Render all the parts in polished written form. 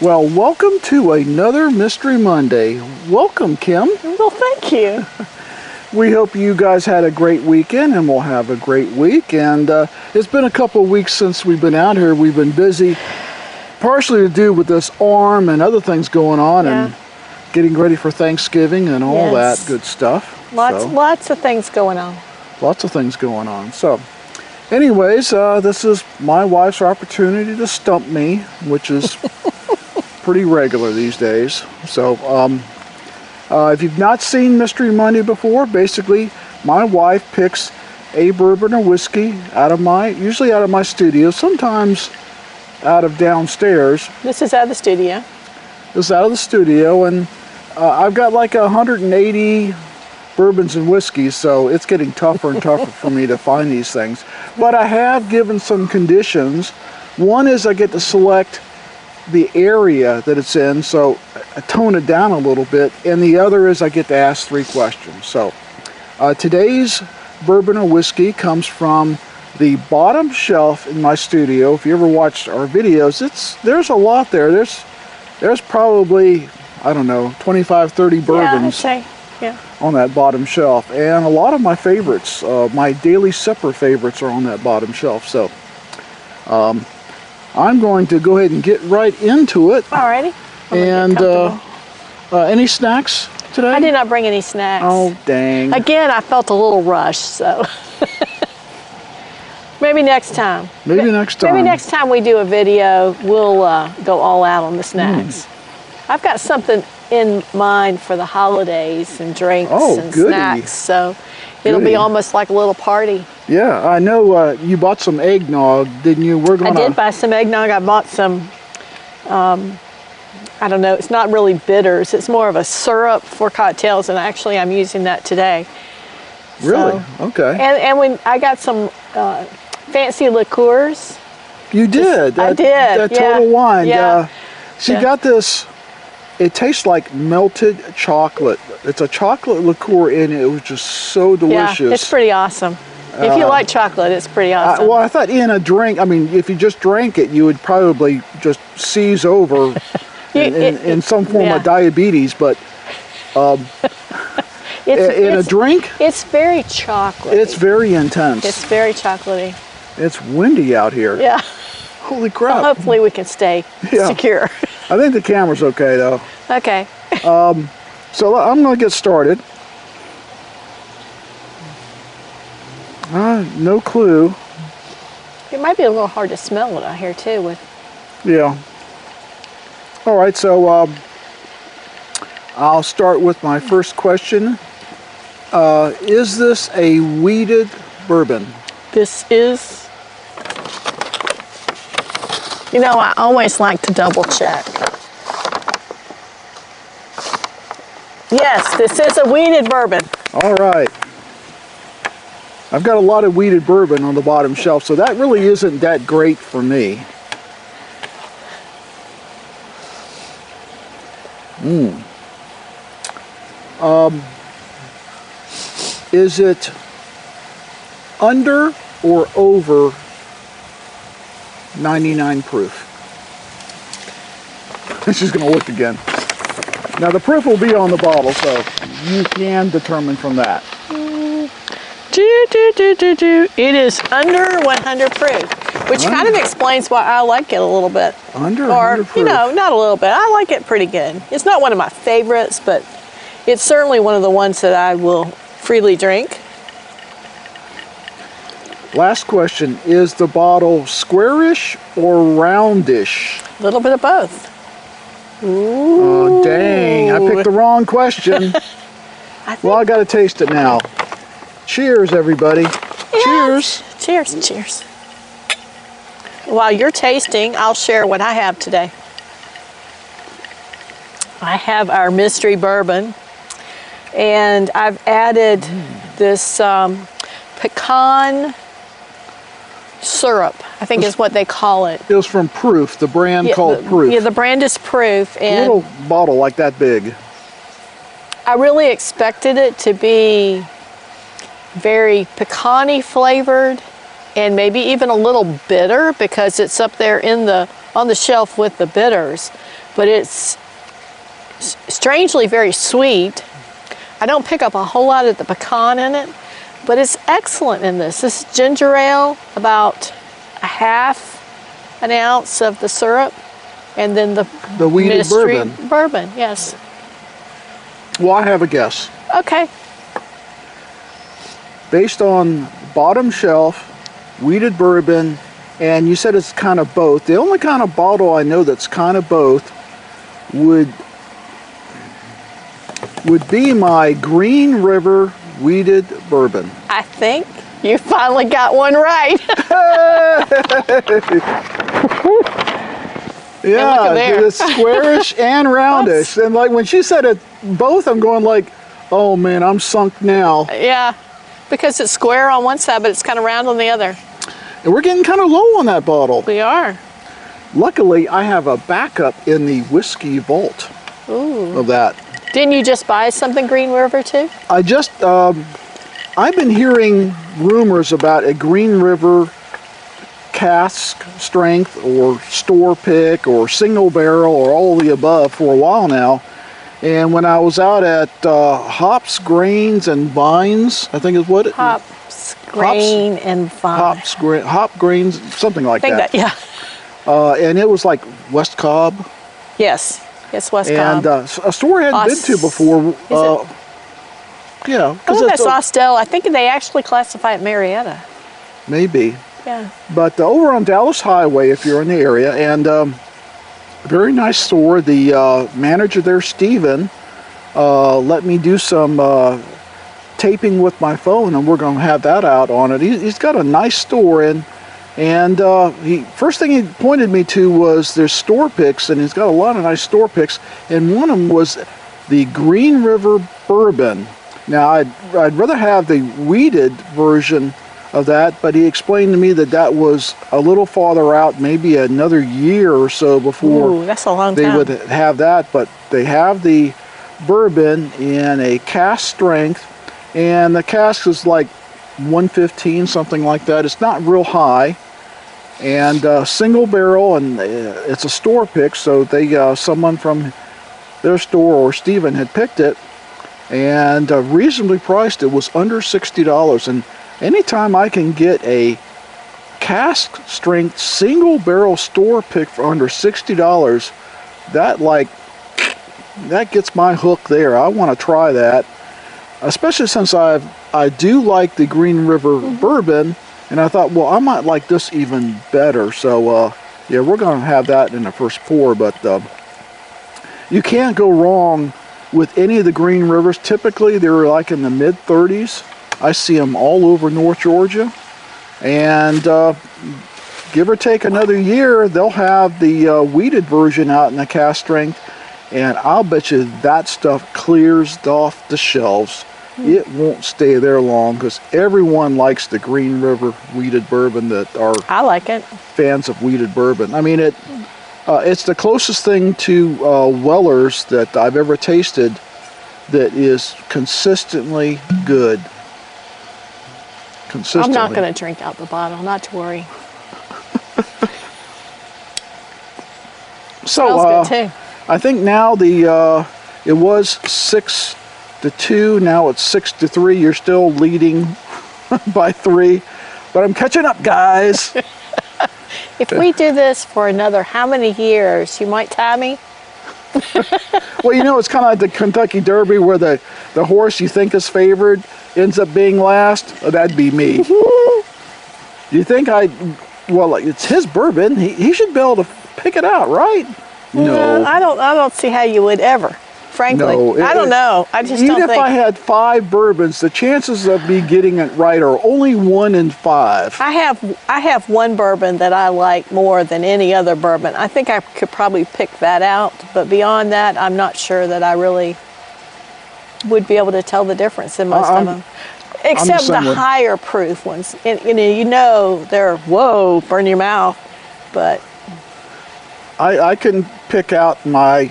Well, welcome to another Mystery Monday. Welcome, Kim. Well, thank you. We hope you guys had a great weekend and we'll have a great week. And it's been a couple of weeks since we've been out here. We've been busy, partially to do with this arm and other things going on and getting ready for Thanksgiving and all that good stuff. Lots of things going on. Lots of things going on. So, anyways, this is my wife's opportunity to stump me, which is pretty regular these days. So, if you've not seen Mystery Monday before, basically my wife picks a bourbon or whiskey usually out of my studio, sometimes out of downstairs. This is out of the studio. This is out of the studio, and I've got like 180 bourbons and whiskeys, so it's getting tougher and tougher for me to find these things. But I have given some conditions. One is I get to select the area that it's in, so I tone it down a little bit, and the other is I get to ask 3 questions. So today's bourbon or whiskey comes from the bottom shelf in my studio. If you ever watched our videos, there's a lot there. There's probably, I don't know, 25, 30 bourbons on that bottom shelf, and a lot of my favorites, my daily sipper favorites, are on that bottom shelf. So I'm going to go ahead and get right into it. Alrighty. And any snacks today? I did not bring any snacks. Oh, dang. Again, I felt a little rushed, so maybe next time. Maybe next time. Maybe next time we do a video, we'll go all out on the snacks. I've got something in mind for the holidays and drinks and snacks, so it'll be almost like a little party. Yeah, I know you bought some eggnog, didn't you? I did buy some eggnog. I bought some, I don't know, it's not really bitters. It's more of a syrup for cocktails, and actually I'm using that today. Really? So, okay. And when I got some fancy liqueurs. You did? I did, that Total Wine. Yeah. She got this. It tastes like melted chocolate. It's a chocolate liqueur, and it was just so delicious. Yeah, it's pretty awesome. If you like chocolate, it's pretty awesome. Well, I thought in a drink, I mean, if you just drank it, you would probably just seize over in some form of diabetes, but in a drink? It's very chocolatey. It's very intense. It's very chocolatey. It's windy out here. Yeah. Holy crap. Well, hopefully we can stay secure. I think the camera's okay, though. Okay. So I'm going to get started. No clue. It might be a little hard to smell it out here, too. Yeah. All right, so I'll start with my first question. Is this a wheated bourbon? This is... You know, I always like to double check. Yes, this is a wheated bourbon. All right. I've got a lot of wheated bourbon on the bottom shelf, so that really isn't that great for me. Is it under or over 99 proof? She's going to look again. Now the proof will be on the bottle, so you can determine from that. It is under 100 proof, which kind of explains why I like it a little bit. Under 100 proof? Or, you know, not a little bit. I like it pretty good. It's not one of my favorites, but it's certainly one of the ones that I will freely drink. Last question, is the bottle squarish or roundish? A little bit of both. Ooh. Oh, dang, I picked the wrong question. Well, I got to taste it now. Cheers, everybody. Yes. Cheers. Cheers, cheers. While you're tasting, I'll share what I have today. I have our mystery bourbon, and I've added this pecan syrup, I think is what they call it. It was from Proof, the brand called Proof. Yeah, the brand is Proof. And a little bottle like that big. I really expected it to be very pecan-y flavored and maybe even a little bitter because it's up there on the shelf with the bitters. but it's strangely very sweet. I don't pick up a whole lot of the pecan in it, but it's excellent in this. This is ginger ale, about a half an ounce of the syrup, and then the wheated mystery bourbon. Bourbon, yes. Well, I have a guess. Okay. Based on bottom shelf, wheated bourbon, and you said it's kind of both. The only kind of bottle I know that's kind of both would be my Green River wheated bourbon. I think you finally got one right. Yeah, it's squarish and roundish. And like when she said it both, I'm going like, oh man, I'm sunk now. Yeah, because it's square on one side, but it's kind of round on the other. And we're getting kind of low on that bottle. We are. Luckily, I have a backup in the whiskey vault of that. Didn't you just buy something Green River too? I just, I've been hearing rumors about a Green River cask strength or store pick or single barrel or all of the above for a while now. And when I was out at Hops, Grains, and Vines, I think is what it is. Hops, Grain, and Vines. Hop, Grains, something like that. Yeah. And it was like West Cobb. Yes. Yes, West Cobb. And a store I hadn't been to before. Yeah. Oh, that's Austell. I think they actually classify it Marietta. Maybe. Yeah. But over on Dallas Highway, if you're in the area, and very nice store. The manager there, Steven, let me do some taping with my phone, and we're going to have that out on it. He's got a nice store in. And first thing he pointed me to was there's store picks, and he's got a lot of nice store picks. And one of them was the Green River Bourbon. Now, I'd rather have the wheated version of that, but he explained to me that that was a little farther out, maybe another year or so before that's a long they time. would have that. But they have the bourbon in a cask strength, and the cask is like 115, something like that. It's not real high. And single barrel, and it's a store pick, so they someone from their store or Steven had picked it, and reasonably priced. It was under $60. And anytime I can get a cask strength single barrel store pick for under $60, that gets my hook there. I want to try that, especially since I do like the Green River bourbon. And I thought, well, I might like this even better. So, yeah, we're going to have that in the first pour. But you can't go wrong with any of the Green Rivers. Typically, they're like in the mid-30s. I see them all over North Georgia. And give or take another year, they'll have the wheated version out in the cask strength. And I'll bet you that stuff clears off the shelves. It won't stay there long because everyone likes the Green River wheated bourbon that are I like it. fans of wheated bourbon. I mean, it's the closest thing to Weller's that I've ever tasted that is consistently good. Consistently. I'm not going to drink out the bottle, not to worry. So, smells good too. I think now it was 6-2, now it's 6-3. You're still leading by 3, but I'm catching up, guys. If we do this for another how many years, you might tie me? Well, you know, it's kind of like the Kentucky Derby where the horse you think is favored ends up being last. Oh, that'd be me. You think well, it's his bourbon. He should be able to pick it out, right? No. I don't see how you would ever. Frankly, No, I don't know. I just don't think. Even if I had 5 bourbons, the chances of me getting it right are only 1 in 5. I have one bourbon that I like more than any other bourbon. I think I could probably pick that out, but beyond that, I'm not sure that I really would be able to tell the difference in most of them. Except the higher proof ones. You know they're, whoa, burn your mouth, but I can pick out my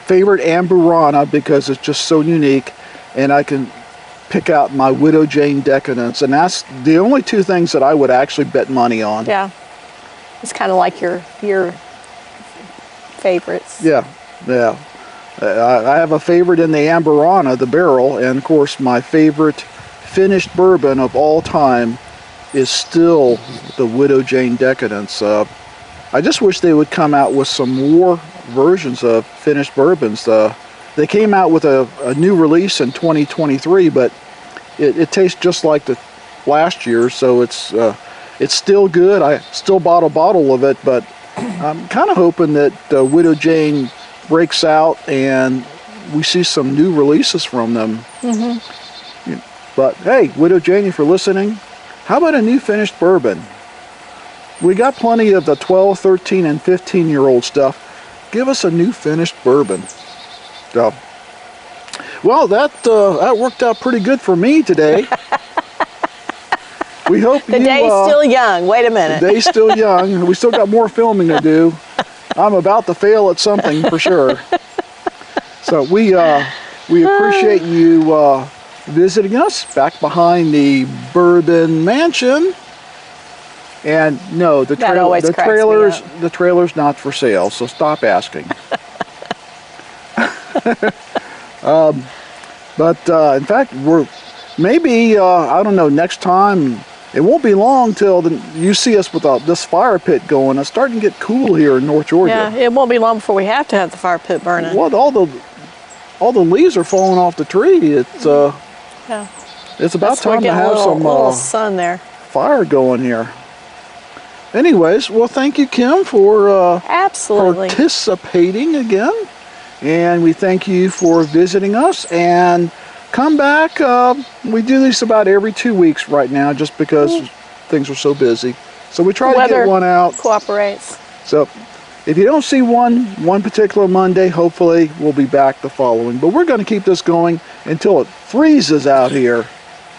favorite Amburana because it's just so unique, and I can pick out my Widow Jane Decadence, and that's the only 2 things that I would actually bet money on. yeah, it's kind of like your favorites. Yeah, yeah. I have a favorite in the Amberana, the barrel, and of course my favorite finished bourbon of all time is still the Widow Jane Decadence. I just wish they would come out with some more versions of finished bourbons. They came out with a new release in 2023, but it tastes just like the last year, so it's still good. I still bought a bottle of it, but I'm kind of hoping that Widow Jane breaks out and we see some new releases from them. Mm-hmm. But hey, Widow Jane, if you're listening, how about a new finished bourbon? We got plenty of the 12, 13, and 15-year-old stuff. Give us a new finished bourbon. So, well, that worked out pretty good for me today. We hope the day's still young. Wait a minute. The day's still young. We still got more filming to do. I'm about to fail at something for sure. So we appreciate you visiting us back behind the Bourbon Mansion. And no, the trailer's not for sale, so stop asking. But in fact, maybe I don't know, next time. It won't be long till you see us with this fire pit going. It's starting to get cool here in North Georgia. Yeah, it won't be long before we have to have the fire pit burning. Well, all the leaves are falling off the tree. It's about time to have some little sun there. Fire going here. Anyways, well, thank you, Kim, for absolutely participating again, and we thank you for visiting us. And come back. We do these about every 2 weeks right now, just because things are so busy. So we try to get one out. Cooperates. So if you don't see one particular Monday, hopefully we'll be back the following. But we're going to keep this going until it freezes out here.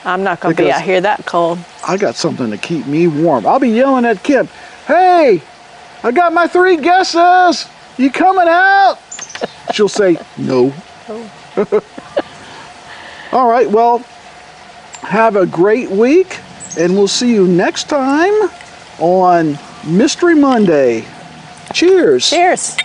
I'm not going to be out here that cold. I got something to keep me warm. I'll be yelling at Kim, "Hey, I got my 3 guesses. You coming out?" She'll say, "No." Oh. All right, well, have a great week, and we'll see you next time on Mystery Monday. Cheers. Cheers.